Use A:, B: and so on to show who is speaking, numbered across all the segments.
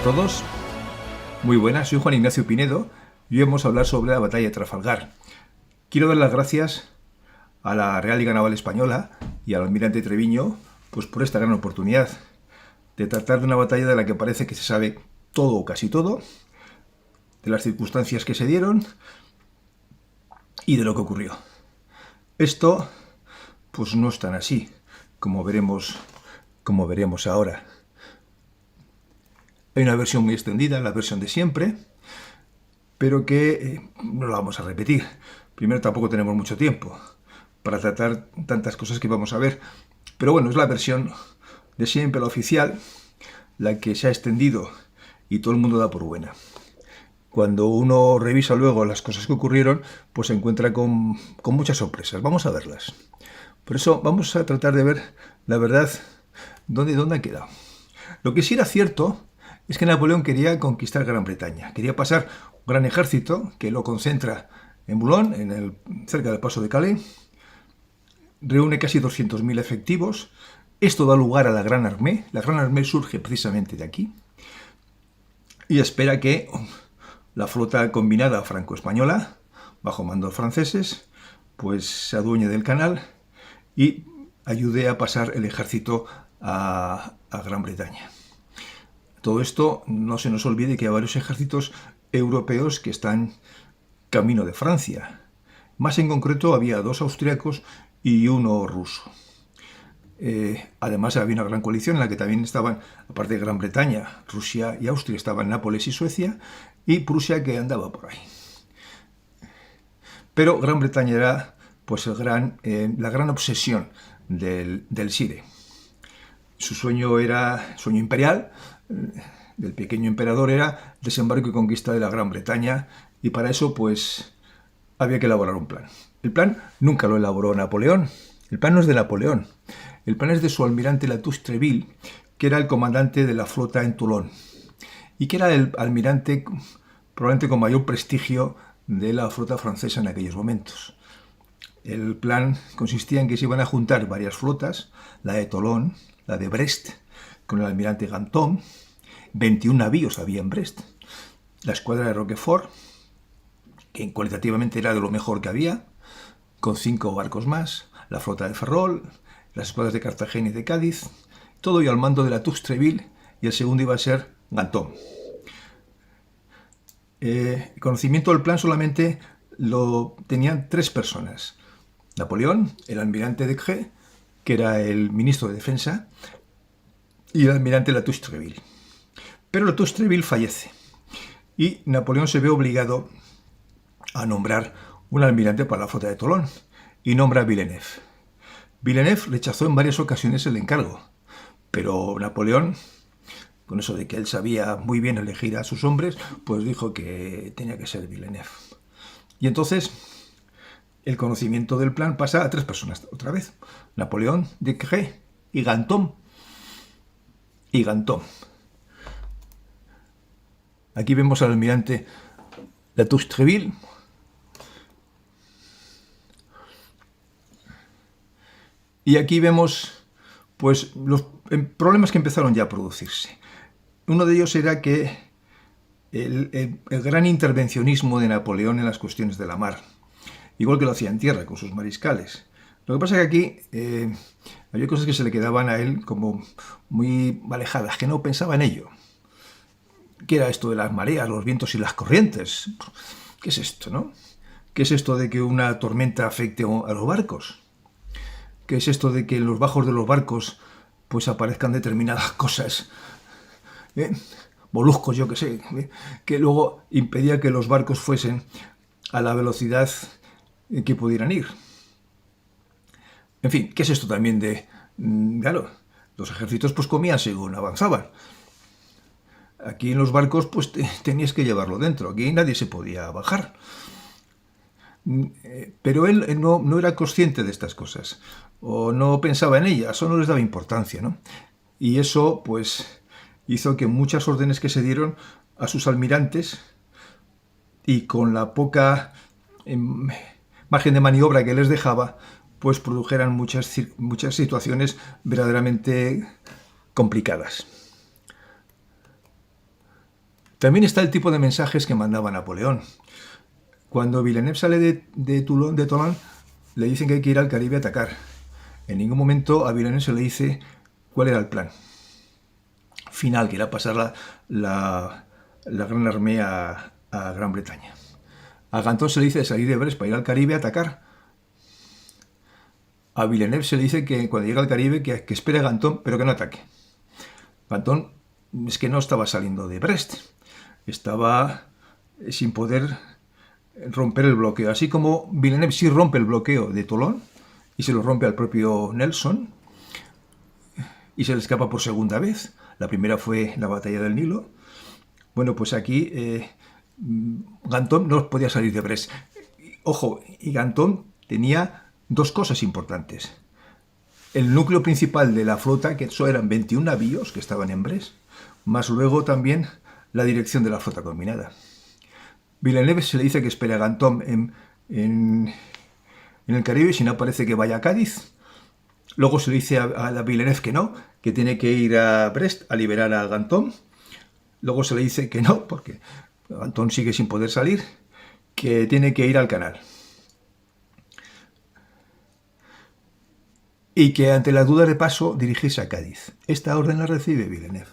A: todos, muy buenas, soy Juan Ignacio Pinedo y hoy vamos a hablar sobre la batalla de Trafalgar. Quiero dar las gracias a la Real Liga Naval Española y al almirante Treviño pues por esta gran oportunidad de tratar de una batalla de la que parece que se sabe todo o casi todo, de las circunstancias que se dieron y de lo que ocurrió. Esto pues no es tan así, como veremos ahora. Hay una versión muy extendida, la versión de siempre, pero que no la vamos a repetir. Primero, tampoco tenemos mucho tiempo para tratar tantas cosas que vamos a ver. Pero bueno, es la versión de siempre, la oficial, la que se ha extendido y todo el mundo da por buena. Cuando uno revisa luego las cosas que ocurrieron, pues se encuentra con muchas sorpresas. Vamos a verlas. Por eso vamos a tratar de ver la verdad dónde ha quedado. Lo que sí era cierto es que Napoleón quería conquistar Gran Bretaña. Quería pasar un gran ejército que lo concentra en Boulogne, cerca del paso de Calais. Reúne casi 200.000 efectivos. Esto da lugar a la Gran Armée. La Gran Armée surge precisamente de aquí. Y espera que la flota combinada franco-española, bajo mandos franceses, pues se adueñe del canal y ayude a pasar el ejército a Gran Bretaña. Todo esto, no se nos olvide que hay varios ejércitos europeos que están camino de Francia. Más en concreto, había 2 austriacos y 1 ruso. Además, había una gran coalición en la que también estaban, aparte de Gran Bretaña, Rusia y Austria, estaban Nápoles y Suecia, y Prusia, que andaba por ahí. Pero Gran Bretaña era pues la gran obsesión del Sire. Su sueño imperial, del pequeño emperador, era desembarco y conquista de la Gran Bretaña, y para eso pues había que elaborar un plan. El plan nunca lo elaboró Napoleón. El plan no es de Napoleón. El plan es de su almirante Latouche-Treville, que era el comandante de la flota en Toulon y que era el almirante probablemente con mayor prestigio de la flota francesa en aquellos momentos. El plan consistía en que se iban a juntar varias flotas, la de Toulon, la de Brest, con el almirante Ganteaume. 21 navíos había en Brest. La escuadra de Roquefort, que cualitativamente era de lo mejor que había, con 5 barcos más, la flota de Ferrol, las escuadras de Cartagena y de Cádiz, todo ello al mando de Latouche-Treville, y el segundo iba a ser Ganteaume. El conocimiento del plan solamente lo tenían 3 personas. Napoleón, el almirante Decrès, que era el ministro de Defensa, y el almirante Latouche-Treville. Pero Latouche-Treville fallece y Napoleón se ve obligado a nombrar un almirante para la flota de Toulon y nombra a Villeneuve. Villeneuve rechazó en varias ocasiones el encargo, pero Napoleón, con eso de que él sabía muy bien elegir a sus hombres, pues dijo que tenía que ser Villeneuve. Y entonces el conocimiento del plan pasa a 3 personas otra vez: Napoleón, Decrès y Ganteaume. Aquí vemos al almirante Latouche-Treville. Y aquí vemos pues los problemas que empezaron ya a producirse. Uno de ellos era que el gran intervencionismo de Napoleón en las cuestiones de la mar, igual que lo hacía en tierra con sus mariscales. Lo que pasa es que aquí había cosas que se le quedaban a él como muy alejadas, que no pensaba en ello. ¿Qué era esto de las mareas, los vientos y las corrientes? ¿Qué es esto, no? ¿Qué es esto de que una tormenta afecte a los barcos? ¿Qué es esto de que en los bajos de los barcos pues aparezcan determinadas cosas? Moluscos, yo qué sé, que luego impedía que los barcos fuesen a la velocidad que pudieran ir. En fin, ¿qué es esto también de... Claro, los ejércitos pues comían según avanzaban. Aquí en los barcos pues tenías que llevarlo dentro, aquí nadie se podía bajar. Pero él no era consciente de estas cosas, o no pensaba en ellas, o no les daba importancia, ¿no? Y eso pues hizo que muchas órdenes que se dieron a sus almirantes, y con la poca margen de maniobra que les dejaba, pues produjeran muchas situaciones verdaderamente complicadas. También está el tipo de mensajes que mandaba Napoleón. Cuando Villeneuve sale de Toulon, le dicen que hay que ir al Caribe a atacar. En ningún momento a Villeneuve se le dice cuál era el plan final, que era pasar la Gran Armée a Gran Bretaña. A Ganton se le dice salir de Brest para ir al Caribe a atacar. A Villeneuve se le dice que cuando llega al Caribe que espere a Ganton, pero que no ataque. Ganton es que no estaba saliendo de Brest, estaba sin poder romper el bloqueo. Así como Villeneuve sí rompe el bloqueo de Toulon y se lo rompe al propio Nelson y se le escapa por segunda vez. La primera fue la batalla del Nilo. Bueno, pues aquí Ganton no podía salir de Brest. Ojo, y Ganton tenía dos cosas importantes. El núcleo principal de la flota, que eso eran 21 navíos que estaban en Brest, más luego también la dirección de la flota combinada. Villeneuve se le dice que espere a Ganton en el Caribe, si no parece que vaya a Cádiz. Luego se le dice a Villeneuve que no, que tiene que ir a Brest a liberar a Ganton. Luego se le dice que no, porque Ganton sigue sin poder salir, que tiene que ir al canal. Y que ante la duda de paso dirigirse a Cádiz. Esta orden la recibe Villeneuve.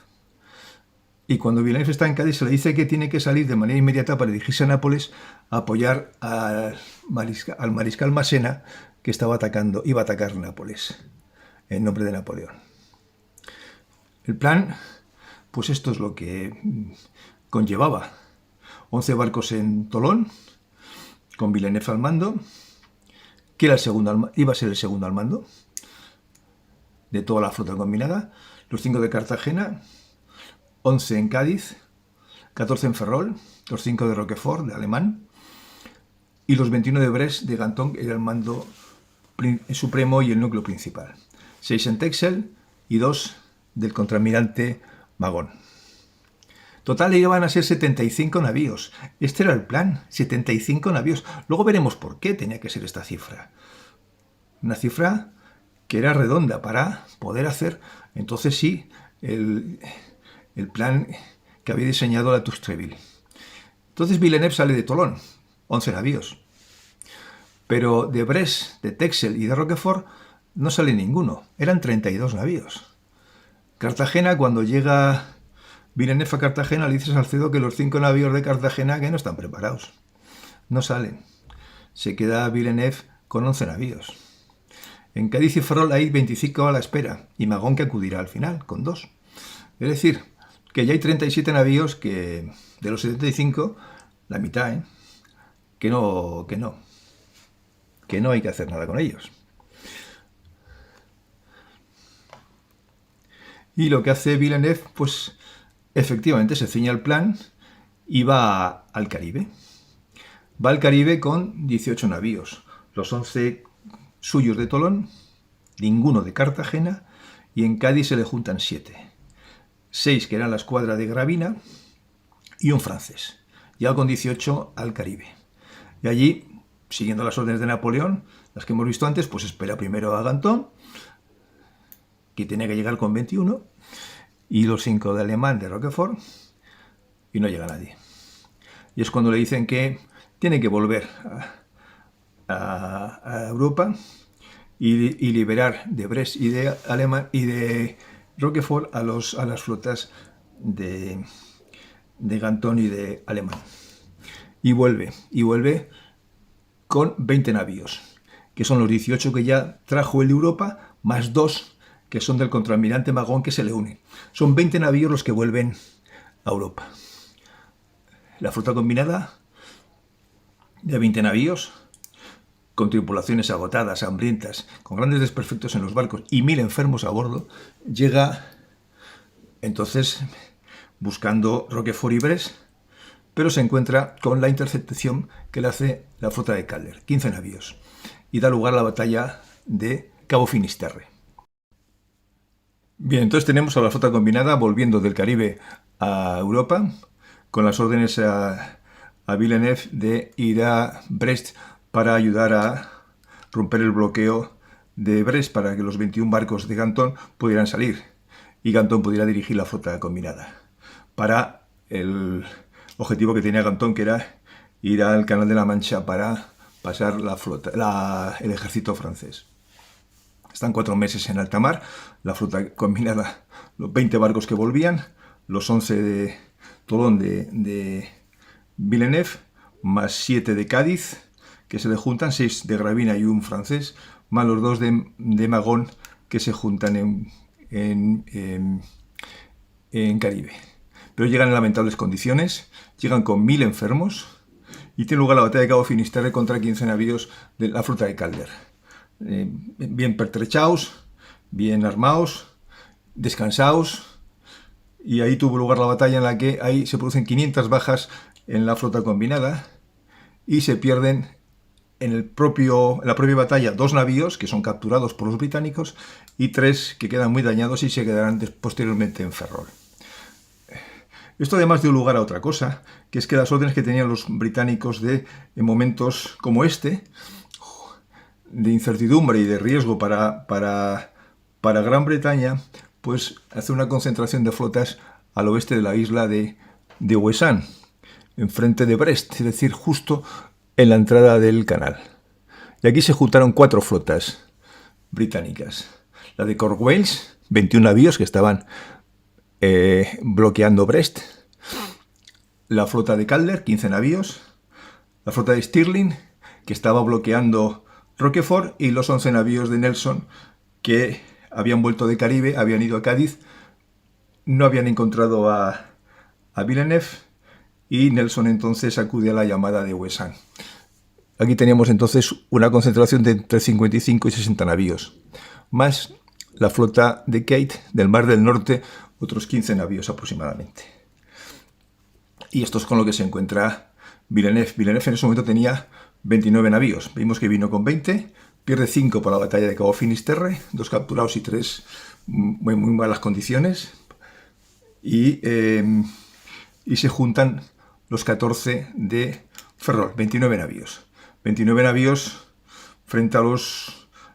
A: Y cuando Villeneuve está en Cádiz se le dice que tiene que salir de manera inmediata para dirigirse a Nápoles a apoyar al mariscal Massena, que iba a atacar Nápoles en nombre de Napoleón. El plan, pues esto es lo que conllevaba. 11 barcos en Tolón, con Villeneuve al mando, que era iba a ser el segundo al mando de toda la flota combinada, los 5 de Cartagena, 11 en Cádiz, 14 en Ferrol, los 5 de Roquefort, de Alemán, y los 21 de Brest, de Ganton, que era el mando supremo y el núcleo principal. 6 en Texel y 2 del contraalmirante Magon. Total iban a ser 75 navíos. Este era el plan, 75 navíos. Luego veremos por qué tenía que ser esta cifra. Una cifra que era redonda para poder hacer, entonces sí, el plan que había diseñado la Tourtreville. Entonces Villeneuve sale de Tolón, 11 navíos. Pero de Brest, de Texel y de Roquefort no sale ninguno, eran 32 navíos. Cartagena, cuando llega Villeneuve a Cartagena, le dice a Salcedo que los 5 navíos de Cartagena que no están preparados, no salen. Se queda Villeneuve con 11 navíos. En Cádiz y Ferrol hay 25 a la espera, y Magón que acudirá al final, con 2. Es decir, que ya hay 37 navíos que, de los 75, la mitad, que no hay que hacer nada con ellos. Y lo que hace Villeneuve, pues efectivamente se ciña al plan y va al Caribe. Va al Caribe con 18 navíos, los 11 suyos de Tolón, ninguno de Cartagena, y en Cádiz se le juntan 7. 6 que eran la escuadra de Gravina y un francés. Ya con 18 al Caribe. Y allí, siguiendo las órdenes de Napoleón, las que hemos visto antes, pues espera primero a Ganton, que tenía que llegar con 21, y los 5 de Alemán de Roquefort, y no llega nadie. Y es cuando le dicen que tiene que volver a Europa y liberar de Brest y de Alemán y de Roquefort a las flotas de Ganton y de Alemán. Y vuelve con 20 navíos, que son los 18 que ya trajo el de Europa, más 2 que son del contraalmirante Magón, que se le unen. Son 20 navíos los que vuelven a Europa. La flota combinada de 20 navíos, con tripulaciones agotadas, hambrientas, con grandes desperfectos en los barcos y 1000 enfermos a bordo, llega entonces buscando Roquefort y Brest, pero se encuentra con la interceptación que le hace la flota de Calder, 15 navíos, y da lugar a la batalla de Cabo Finisterre. Bien, entonces tenemos a la flota combinada volviendo del Caribe a Europa, con las órdenes a Villeneuve de ir a Brest para ayudar a romper el bloqueo de Brest para que los 21 barcos de Ganton pudieran salir y Ganton pudiera dirigir la flota combinada para el objetivo que tenía Cantón, que era ir al Canal de la Mancha para pasar el ejército francés. Están 4 meses en alta mar, la flota combinada, los 20 barcos que volvían, los 11 de Tolón de Villeneuve, más 7 de Cádiz, que se le juntan, 6 de Gravina y un francés, más los 2 de Magón, que se juntan en Caribe. Pero llegan en lamentables condiciones, llegan con 1000 enfermos, y tiene lugar la batalla de Cabo Finisterre contra 15 navíos de la flota de Calder. Bien pertrechados, bien armados, descansados, y ahí tuvo lugar la batalla en la que ahí se producen 500 bajas en la flota combinada y se pierden en la propia batalla 2 navíos que son capturados por los británicos y 3 que quedan muy dañados y se quedarán posteriormente en Ferrol. Esto además dio lugar a otra cosa, que es que las órdenes que tenían los británicos en momentos como este, de incertidumbre y de riesgo para Gran Bretaña, pues hace una concentración de flotas al oeste de la isla de Ouessant, enfrente de Brest, es decir, justo en la entrada del canal. Y aquí se juntaron 4 flotas británicas. La de Cornwallis, 21 navíos que estaban bloqueando Brest, la flota de Calder, 15 navíos, la flota de Stirling, que estaba bloqueando Roquefort, y los 11 navíos de Nelson, que habían vuelto de Caribe, habían ido a Cádiz, no habían encontrado a Villeneuve, y Nelson entonces acude a la llamada de Ouessant. Aquí teníamos entonces una concentración de entre 55 y 60 navíos, más la flota de Kate del Mar del Norte, otros 15 navíos aproximadamente. Y esto es con lo que se encuentra Villeneuve. Villeneuve en ese momento tenía 29 navíos. Vimos que vino con 20, pierde 5 por la batalla de Cabo Finisterre, 2 capturados y 3 muy malas condiciones. Y se juntan los 14 de Ferrol, 29 navíos. 29 navíos frente a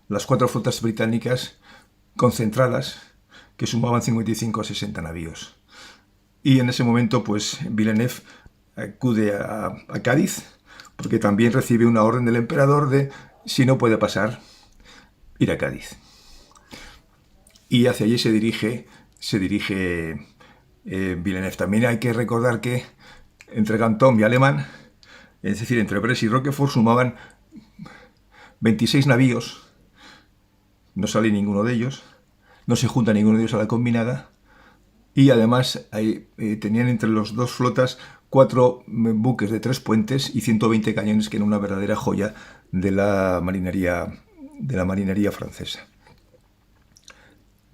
A: las 4 flotas británicas concentradas, que sumaban 55 a 60 navíos. Y en ese momento, pues, Villeneuve acude a Cádiz, porque también recibe una orden del emperador de, si no puede pasar, ir a Cádiz. Y hacia allí se dirige Villeneuve. También hay que recordar que entre Gantoum y Alemán, es decir, entre Brest y Roquefort, sumaban 26 navíos. No sale ninguno de ellos, no se junta ninguno de ellos a la combinada, y además tenían entre las 2 flotas 4 buques de 3 puentes y 120 cañones, que era una verdadera joya de la marinería francesa.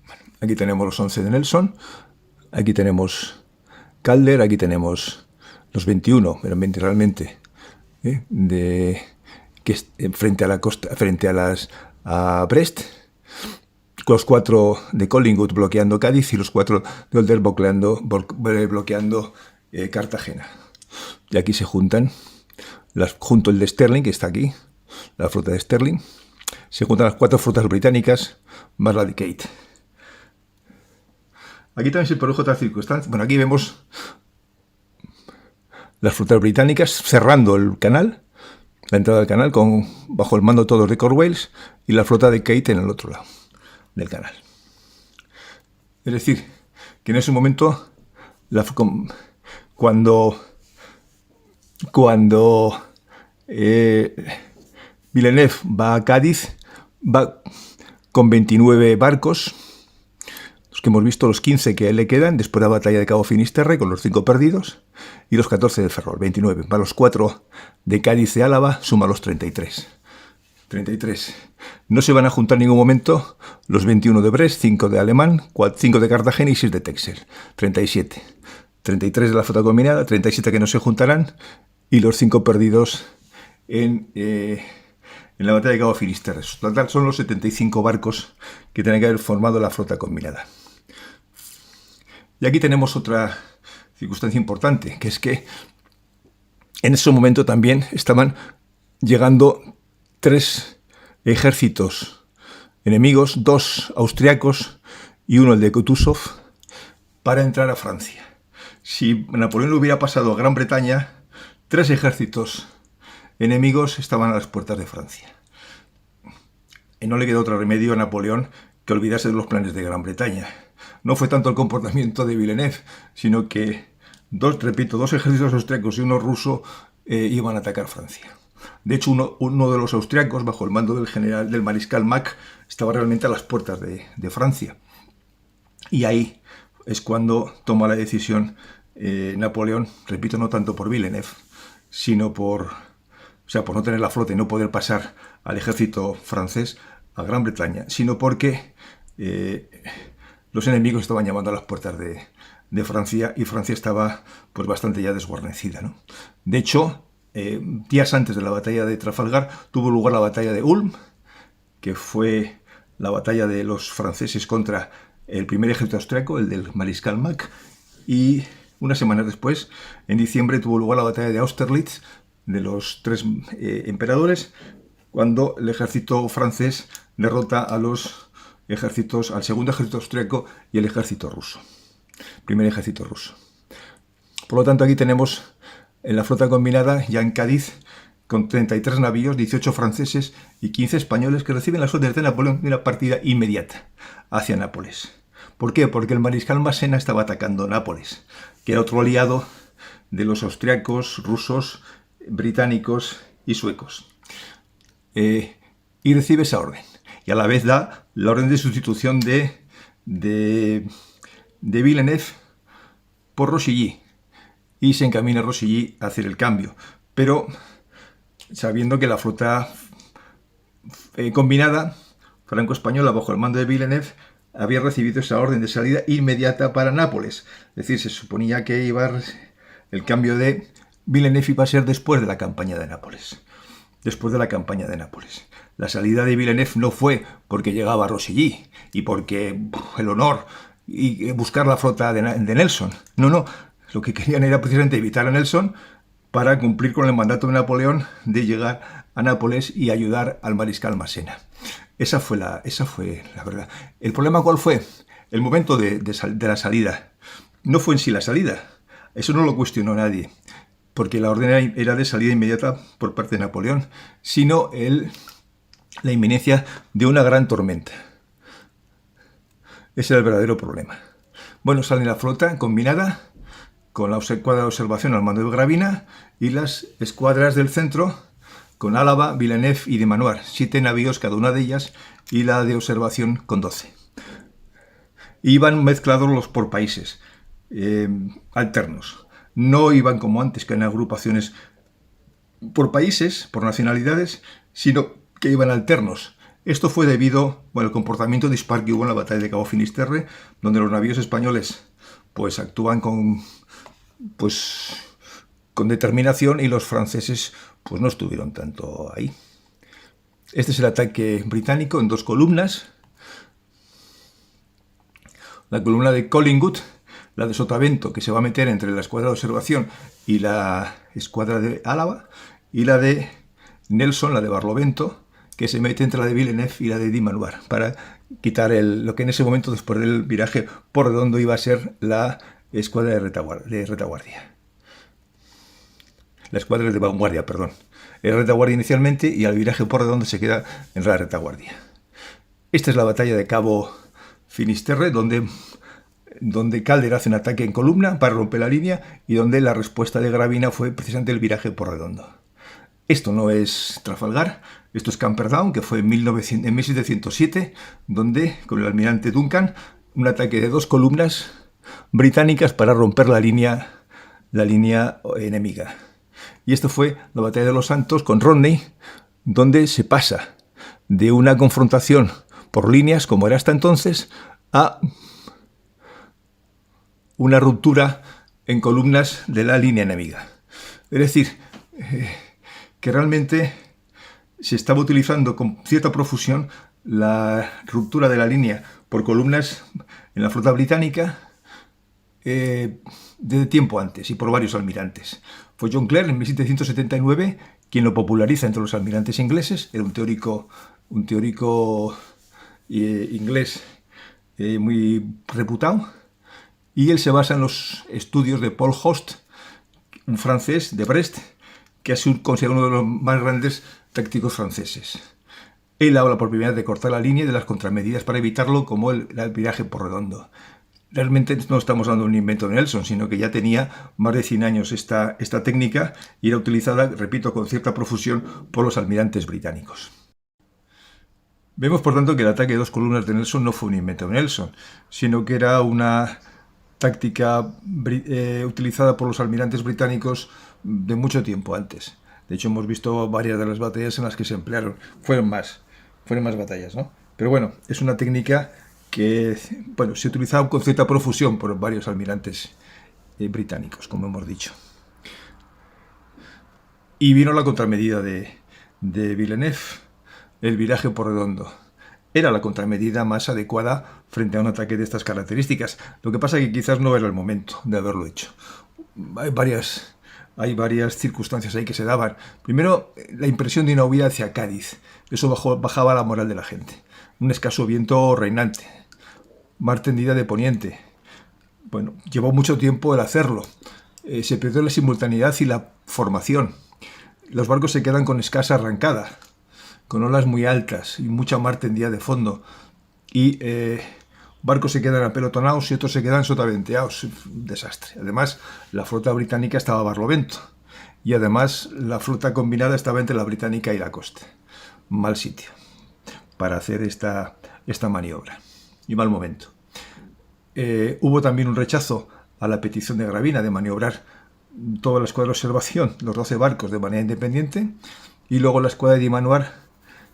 A: Bueno, aquí tenemos los 11 de Nelson, aquí tenemos Calder, aquí tenemos los 21, realmente, frente a la costa, frente a Brest, los 4 de Collingwood bloqueando Cádiz y los 4 de Older bloqueando Cartagena. Y aquí se juntan, junto el de Stirling, que está aquí, la flota de Stirling, se juntan las 4 flotas británicas más la de Kate. Aquí también se produjo otra circunstancia. Bueno, aquí vemos las flotas británicas cerrando el canal, la entrada del canal, bajo el mando todos de Cornwallis, y la flota de Kate en el otro lado del canal. Es decir, que en ese momento, cuando Villeneuve va a Cádiz, va con 29 barcos, los que hemos visto, los 15 que le quedan después de la batalla de Cabo Finisterre, con los 5 perdidos, y los 14 de Ferrol, 29. Va los 4 de Cádiz de Álava, suma los 33. 33. No se van a juntar en ningún momento los 21 de Brest, 5 de Alemán, 5 de Cartagena y 6 de Texel. 37. 33 de la flota combinada, 37 que no se juntarán, y los 5 perdidos en la batalla de Cabo Finisterre. Total son los 75 barcos que tienen que haber formado la flota combinada. Y aquí tenemos otra circunstancia importante, que es que en ese momento también estaban llegando 3 ejércitos enemigos, 2 austriacos y 1 el de Kutuzov, para entrar a Francia. si Napoleón le hubiera pasado a Gran Bretaña, 3 ejércitos enemigos estaban a las puertas de Francia. Y no le quedó otro remedio a Napoleón que olvidarse de los planes de Gran Bretaña. No fue tanto el comportamiento de Villeneuve, sino que dos ejércitos austriacos y uno ruso iban a atacar Francia. De hecho, uno de los austriacos, bajo el mando del mariscal Mack, estaba realmente a las puertas de Francia. Y ahí es cuando toma la decisión Napoleón, repito, no tanto por Villeneuve, sino por no tener la flota y no poder pasar al ejército francés a Gran Bretaña, sino porque los enemigos estaban llamando a las puertas de Francia y Francia estaba pues bastante ya desguarnecida, ¿no? De hecho, días antes de la batalla de Trafalgar tuvo lugar la batalla de Ulm, que fue la batalla de los franceses contra el primer ejército austriaco, el del mariscal Mack, y unas semanas después, en diciembre, tuvo lugar la batalla de Austerlitz, de los 3 emperadores, cuando el ejército francés derrota al segundo ejército austriaco y el ejército ruso, primer ejército ruso. Por lo tanto, aquí tenemos en la flota combinada, ya en Cádiz, con 33 navíos, 18 franceses y 15 españoles que reciben las órdenes de Napoleón de una partida inmediata hacia Nápoles. ¿Por qué? Porque el mariscal Massena estaba atacando Nápoles, que era otro aliado de los austriacos, rusos, británicos y suecos. Y recibe esa orden. Y a la vez da la orden de sustitución de Villeneuve por Rosilly. Y se encamina Rosilly a hacer el cambio. Pero sabiendo que la flota combinada franco-española bajo el mando de Villeneuve había recibido esa orden de salida inmediata para Nápoles. Es decir, se suponía que el cambio de Villeneuve iba a ser después de la campaña de Nápoles. Después de la campaña de Nápoles. La salida de Villeneuve no fue porque llegaba a Rosilly y porque el honor y buscar la flota de Nelson. No. Lo que querían era precisamente evitar a Nelson para cumplir con el mandato de Napoleón de llegar a Nápoles y ayudar al mariscal Massena. Esa fue la verdad. ¿El problema cuál fue? El momento de la salida. No fue en sí la salida. Eso no lo cuestionó nadie, porque la orden era de salida inmediata por parte de Napoleón, sino la inminencia de una gran tormenta. Ese era el verdadero problema. Bueno, sale la flota combinada con la escuadra de observación al mando de Gravina y las escuadras del centro con Álava, Villeneuve y Dumanoir, 7 navíos cada una de ellas, y la de observación con 12. Iban mezclados por países, alternos. No iban como antes, que eran agrupaciones por países, por nacionalidades, sino que iban alternos. Esto fue debido al comportamiento dispar que hubo en la batalla de Cabo Finisterre, donde los navíos españoles pues actúan con determinación y los franceses pues no estuvieron tanto ahí. Este es el ataque británico en 2 columnas. La columna de Collingwood, la de Sotavento, que se va a meter entre la escuadra de observación y la escuadra de Álava, y la de Nelson, la de Barlovento, que se mete entre la de Villeneuve y la de Dumanoir, para quitar lo que en ese momento, después del viraje por redondo, iba a ser la escuadra de retaguardia. La escuadra de vanguardia, perdón. Era retaguardia inicialmente y al viraje por redondo se queda en la retaguardia. Esta es la batalla de Cabo Finisterre, donde Calder hace un ataque en columna para romper la línea y donde la respuesta de Gravina fue precisamente el viraje por redondo. Esto no es Trafalgar, esto es Camperdown, que fue en 1707, donde, con el almirante Duncan, un ataque de 2 columnas británicas para romper la línea enemiga. Y esto fue la batalla de los Santos con Rodney, donde se pasa de una confrontación por líneas, como era hasta entonces, a una ruptura en columnas de la línea enemiga. Es decir, que realmente se estaba utilizando con cierta profusión la ruptura de la línea por columnas en la flota británica de tiempo antes y por varios almirantes. Fue John Clare en 1779 quien lo populariza entre los almirantes ingleses. Era un teórico inglés muy reputado, y él se basa en los estudios de Paul Host, un francés de Brest, que ha sido considerado uno de los más grandes tácticos franceses. Él habla por primera vez de cortar la línea y de las contramedidas para evitarlo, como el viraje por redondo. Realmente no estamos hablando de un invento de Nelson, sino que ya tenía más de 100 años esta técnica y era utilizada, repito, con cierta profusión por los almirantes británicos. Vemos, por tanto, que el ataque de 2 columnas de Nelson no fue un invento de Nelson, sino que era una táctica utilizada por los almirantes británicos de mucho tiempo antes. De hecho, hemos visto varias de las batallas en las que se emplearon. Fueron más batallas, ¿no? Pero bueno, es una técnica que se utilizaba con cierta profusión por varios almirantes británicos, como hemos dicho. Y vino la contramedida de Villeneuve, el viraje por redondo. Era la contramedida más adecuada frente a un ataque de estas características. Lo que pasa es que quizás no era el momento de haberlo hecho. Hay varias circunstancias ahí que se daban. Primero, la impresión de una huida hacia Cádiz. Eso bajaba la moral de la gente. Un escaso viento reinante. Mar tendida de poniente. Bueno, llevó mucho tiempo el hacerlo. Se perdió la simultaneidad y la formación. Los barcos se quedan con escasa arrancada, con olas muy altas y mucha mar tendida de fondo. Y barcos se quedan apelotonados y otros se quedan sotaventeados. Un desastre. Además, la flota británica estaba a barlovento. Y además, la flota combinada estaba entre la británica y la costa. Mal sitio para hacer esta maniobra. Y mal momento. Hubo también un rechazo a la petición de Gravina de maniobrar toda la escuadra de observación, los 12 barcos, de manera independiente, y luego la escuadra de Dimanoir,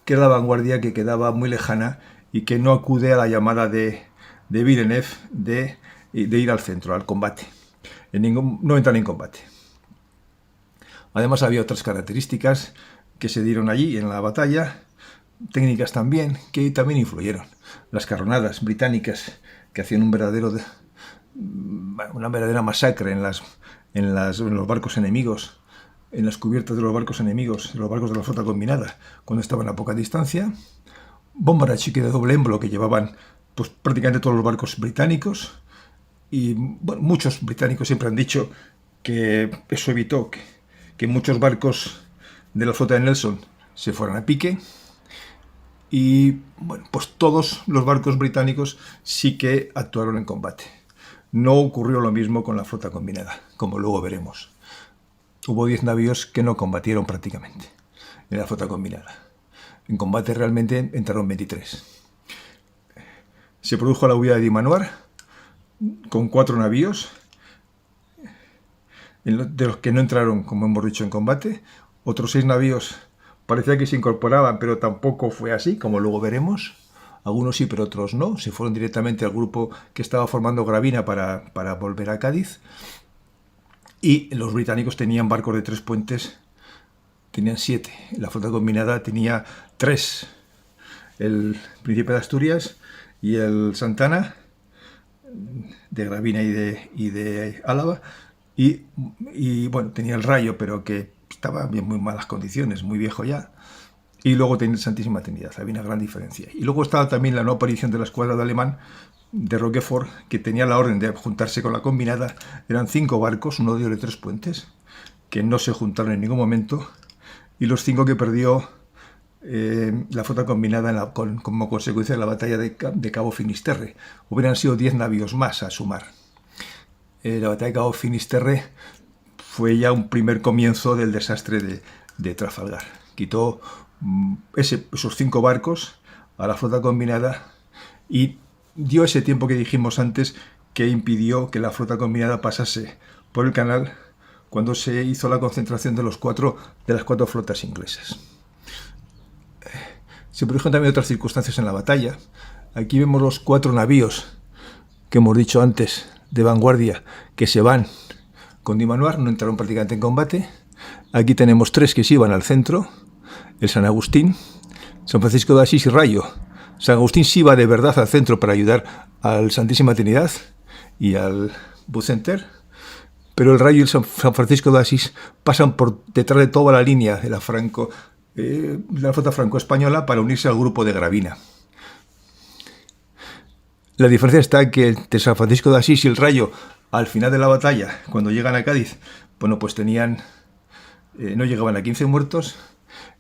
A: que era la vanguardia que quedaba muy lejana y que no acude a la llamada de Villeneuve de ir al centro, al combate. No entran en combate. Además, había otras características que se dieron allí en la batalla, técnicas también, que también influyeron. Las carronadas británicas, que hacían una verdadera masacre en los barcos enemigos, en las cubiertas de los barcos enemigos, los barcos de la flota combinada, cuando estaban a poca distancia. Bombas a chique de doble émbolo que llevaban pues, prácticamente todos los barcos británicos. Y bueno, muchos británicos siempre han dicho que eso evitó que muchos barcos de la flota de Nelson se fueran a pique. Y bueno, pues todos los barcos británicos sí que actuaron en combate. No ocurrió lo mismo con la flota combinada, como luego veremos. Hubo 10 navíos que no combatieron prácticamente en la flota combinada. En combate realmente entraron 23. Se produjo la huida de Dimanoir con 4 navíos, de los que no entraron, como hemos dicho, en combate. Otros 6 navíos parecía que se incorporaban, pero tampoco fue así, como luego veremos. Algunos sí, pero otros no. Se fueron directamente al grupo que estaba formando Gravina para volver a Cádiz. Y los británicos tenían barcos de 3 puentes, tenían 7. La flota combinada tenía 3. El Príncipe de Asturias y el Santana, de Gravina y de Álava. Y bueno, tenía el Rayo, pero que estaba en muy malas condiciones, muy viejo ya. Y luego tenía el Santísima Trinidad, había una gran diferencia. Y luego estaba también la no aparición de la escuadra de Alemán, de Roquefort, que tenía la orden de juntarse con la combinada. Eran 5 barcos, uno de ellos de 3 puentes, que no se juntaron en ningún momento. Y los 5 que perdió la flota combinada como consecuencia de la batalla de Cabo Finisterre. Hubieran sido 10 navíos más a sumar. La batalla de Cabo Finisterre fue ya un primer comienzo del desastre de Trafalgar. Quitó esos 5 barcos a la flota combinada y dio ese tiempo que dijimos antes que impidió que la flota combinada pasase por el canal cuando se hizo la concentración de las 4 flotas inglesas. Se produjeron también otras circunstancias en la batalla. Aquí vemos los 4 navíos que hemos dicho antes de vanguardia que se van con Dimanoir, no entraron prácticamente en combate. Aquí tenemos 3 que se iban al centro, el San Agustín, San Francisco de Asís y Rayo. San Agustín sí iba de verdad al centro para ayudar al Santísima Trinidad y al Bucenter, pero el Rayo y el San Francisco de Asís pasan por detrás de toda la línea de la flota franco-española para unirse al grupo de Gravina. La diferencia está que entre San Francisco de Asís y el Rayo, al final de la batalla, cuando llegan a Cádiz, bueno, pues no llegaban a 15 muertos,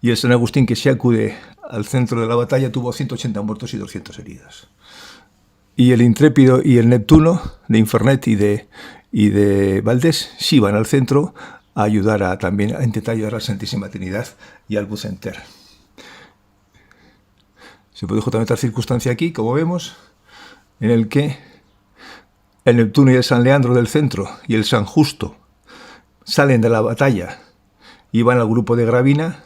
A: y el San Agustín, que se acude al centro de la batalla, tuvo 180 muertos y 200 heridos. Y el Intrépido y el Neptuno, de Infernet y de Valdés, sí van al centro a ayudar a intentar ayudar a la Santísima Trinidad y al Bucenter. Se produjo también otra circunstancia aquí, como vemos, en el que el Neptuno y el San Leandro del centro y el San Justo salen de la batalla y van al grupo de Gravina.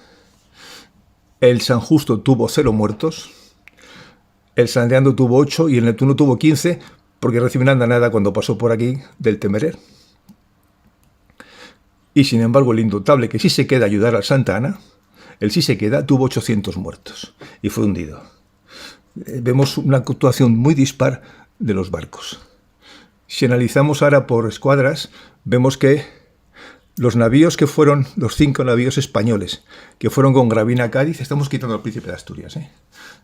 A: El San Justo tuvo 0 muertos, el San Leandro tuvo 8 y el Neptuno tuvo 15 porque recibió una andanada cuando pasó por aquí del Temerer. Y sin embargo el Indotable, que sí se queda a ayudar al Santa Ana, él sí se queda, tuvo 800 muertos y fue hundido. Vemos una actuación muy dispar de los barcos. Si analizamos ahora por escuadras, vemos que los navíos que fueron, los 5 navíos españoles que fueron con Gravina a Cádiz, estamos quitando al Príncipe de Asturias,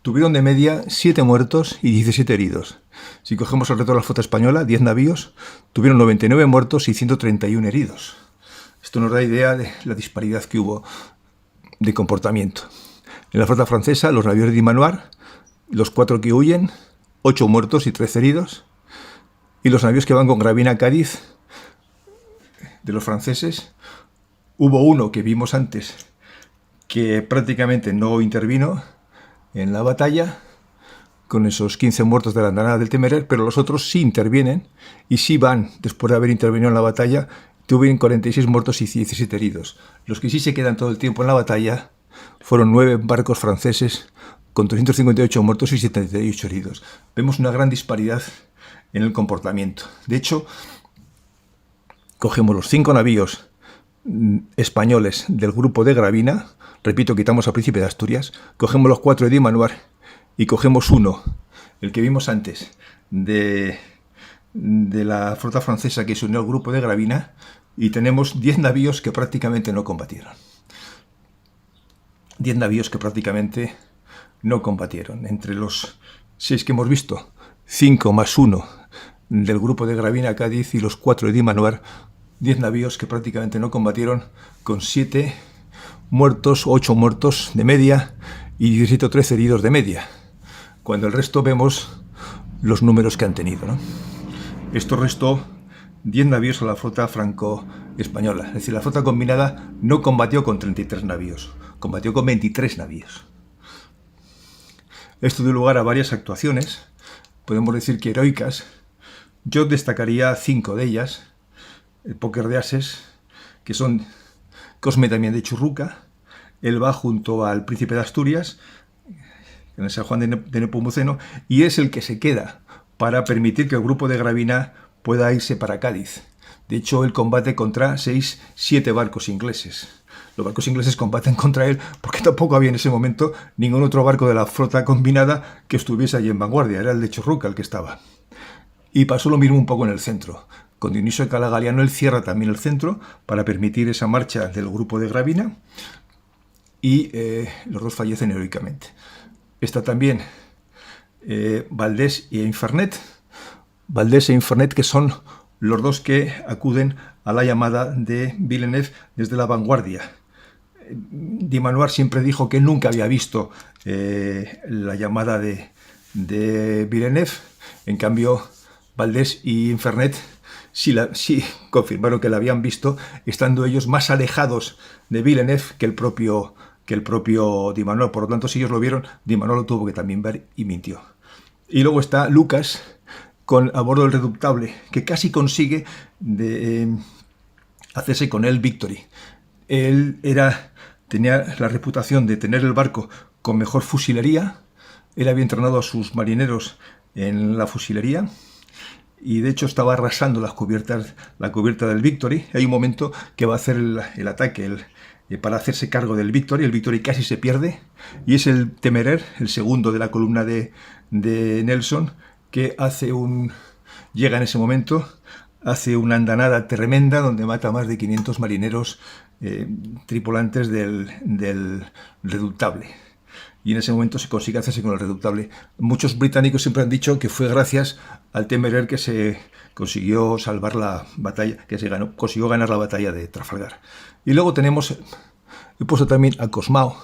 A: tuvieron de media 7 muertos y 17 heridos. Si cogemos el resto de la flota española, 10 navíos, tuvieron 99 muertos y 131 heridos. Esto nos da idea de la disparidad que hubo de comportamiento. En la flota francesa, los navíos de Dimanoir, los 4 que huyen, 8 muertos y 13 heridos. Y los navíos que van con Gravina a Cádiz, de los franceses, hubo uno que vimos antes que prácticamente no intervino en la batalla con esos 15 muertos de la andanada del Temerer, pero los otros sí intervienen y sí van, después de haber intervenido en la batalla, tuvieron 46 muertos y 17 heridos. Los que sí se quedan todo el tiempo en la batalla fueron 9 barcos franceses con 358 muertos y 78 heridos. Vemos una gran disparidad en el comportamiento. De hecho, cogemos los 5 navíos españoles del grupo de Gravina, repito, quitamos al Príncipe de Asturias, cogemos los 4 de Dimanoir y cogemos uno, el que vimos antes, de la flota francesa que se unió al grupo de Gravina, y tenemos 10 navíos que prácticamente no combatieron. 10 navíos que prácticamente no combatieron. Entre los 6 que hemos visto, 5 más 1 del grupo de Gravina a Cádiz y los 4 de Dimanoir, 10 navíos que prácticamente no combatieron, con 7 muertos, 8 muertos de media y 17 o 13 heridos de media, cuando el resto vemos los números que han tenido, ¿no? Esto restó 10 navíos a la flota franco-española. Es decir, la flota combinada no combatió con 33 navíos, combatió con 23 navíos. Esto dio lugar a varias actuaciones, podemos decir que heroicas. Yo destacaría 5 de ellas. El póker de ases, que son Cosme también de Churruca. Él va junto al Príncipe de Asturias, en el San Juan de Nepomuceno, y es el que se queda para permitir que el grupo de Gravina pueda irse para Cádiz. De hecho, él combate contra 7 barcos ingleses. Los barcos ingleses combaten contra él porque tampoco había en ese momento ningún otro barco de la flota combinada que estuviese allí en vanguardia. Era el de Churruca el que estaba. Y pasó lo mismo un poco en el centro. Con Dionisio de Calagaliano él cierra también el centro para permitir esa marcha del grupo de Gravina, y los dos fallecen heroicamente. Está también Valdés e Infernet. Valdés e Infernet, que son los dos que acuden a la llamada de Villeneuve desde la vanguardia. Dimanoir siempre dijo que nunca había visto la llamada de Villeneuve. En cambio, Valdés y Infernet sí confirmaron que la habían visto, estando ellos más alejados de Villeneuve que el propio Dimanoir. Por lo tanto, si ellos lo vieron, Dimanoir lo tuvo que también ver y mintió. Y luego está Lucas a bordo del Redoutable, que casi consigue hacerse con él Victory. Él tenía la reputación de tener el barco con mejor fusilería. Él había entrenado a sus marineros en la fusilería y de hecho estaba arrasando la cubierta del Victory. Hay un momento que va a hacer el ataque para hacerse cargo del Victory. El Victory casi se pierde y es el Temerer, el segundo de la columna de Nelson, que llega en ese momento, hace una andanada tremenda donde mata a más de 500 marineros tripulantes del Redoutable. y en ese momento se consigue hacerse con el Redoutable. Muchos británicos siempre han dicho que fue gracias al Temeraire que se consiguió salvar la batalla, consiguió ganar la batalla de Trafalgar. Y luego tenemos, he puesto también a Cosmao.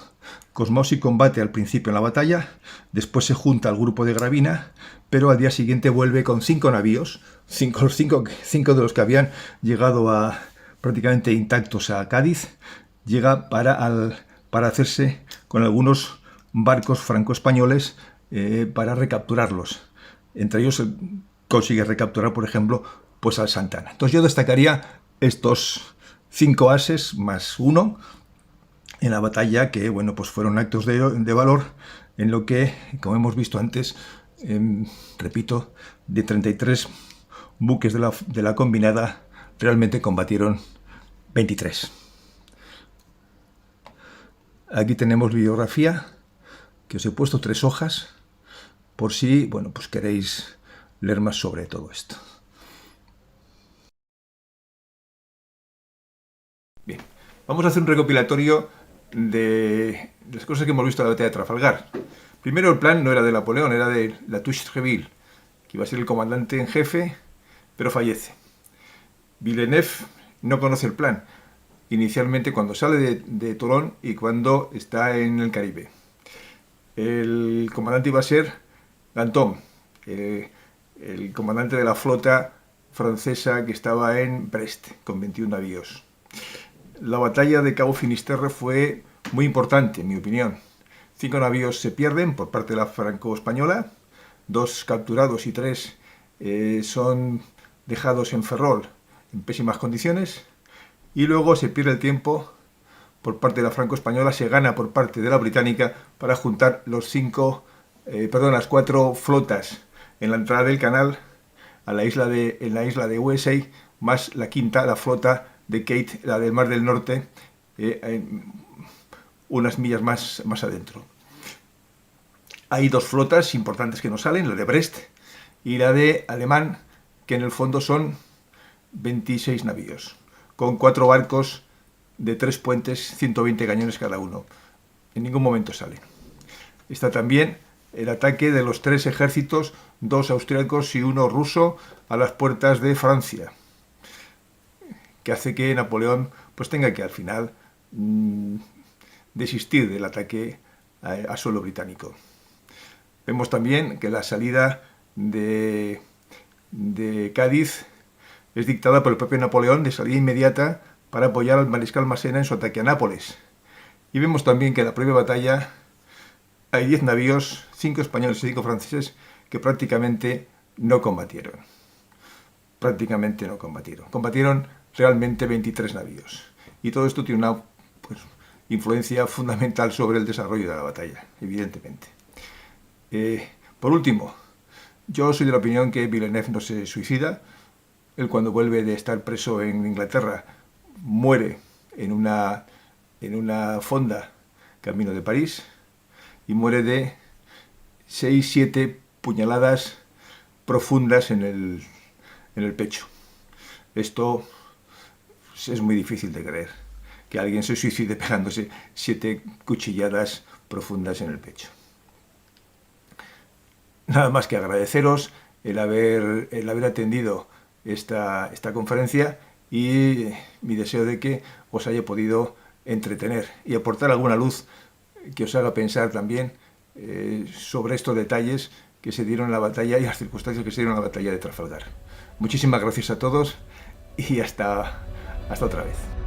A: Cosmao sí combate al principio en la batalla, después se junta al grupo de Gravina, pero al día siguiente vuelve con 5 navíos, 5 de los que habían llegado prácticamente intactos a Cádiz, llega para hacerse con algunos barcos franco-españoles para recapturarlos. Entre ellos consigue recapturar, por ejemplo, pues al Santana. Entonces yo destacaría estos 5 ases más 1 en la batalla, que bueno, pues fueron actos de valor, en lo que, como hemos visto antes, repito, de 33 buques de la combinada, realmente combatieron 23. Aquí tenemos bibliografía, que os he puesto 3 hojas, por si, bueno, pues queréis leer más sobre todo esto. Bien, vamos a hacer un recopilatorio de las cosas que hemos visto en la batalla de Trafalgar. Primero, el plan no era de Napoleón, era de La Touche-Treville, que iba a ser el comandante en jefe, pero fallece. Villeneuve no conoce el plan, inicialmente cuando sale de Toulon y cuando está en el Caribe. El comandante iba a ser Danton, el comandante de la flota francesa que estaba en Brest, con 21 navíos. La batalla de Cabo Finisterre fue muy importante, en mi opinión. 5 navíos se pierden por parte de la franco-española, 2 capturados y 3 son dejados en Ferrol en pésimas condiciones, y luego se pierde el tiempo por parte de la franco-española, se gana por parte de la británica para juntar las 4 flotas en la entrada del canal en la isla de USA, más la quinta, la flota de Kate, la del Mar del Norte, unas millas más adentro. Hay 2 flotas importantes que no salen, la de Brest y la de Alemán, que en el fondo son 26 navíos, con 4 barcos de 3 puentes, 120 cañones cada uno. En ningún momento salen. Está también el ataque de los 3 ejércitos, 2 austríacos y 1 ruso, a las puertas de Francia, que hace que Napoleón pues tenga que al final desistir del ataque a suelo británico. Vemos también que la salida de Cádiz es dictada por el propio Napoleón, de salida inmediata para apoyar al mariscal Massena en su ataque a Nápoles. Y vemos también que en la propia batalla hay 10 navíos, 5 españoles y 5 franceses, que prácticamente no combatieron. Combatieron realmente 23 navíos. Y todo esto tiene una influencia fundamental sobre el desarrollo de la batalla, evidentemente. Por último, yo soy de la opinión que Villeneuve no se suicida. Él, cuando vuelve de estar preso en Inglaterra, muere en una fonda camino de París, y muere de 6-7 puñaladas profundas en el pecho. Esto es muy difícil de creer, que alguien se suicide pegándose 7 cuchilladas profundas en el pecho. Nada más que agradeceros el haber atendido esta conferencia, y mi deseo de que os haya podido entretener y aportar alguna luz que os haga pensar también sobre estos detalles que se dieron en la batalla y las circunstancias que se dieron en la batalla de Trafalgar. Muchísimas gracias a todos y hasta otra vez.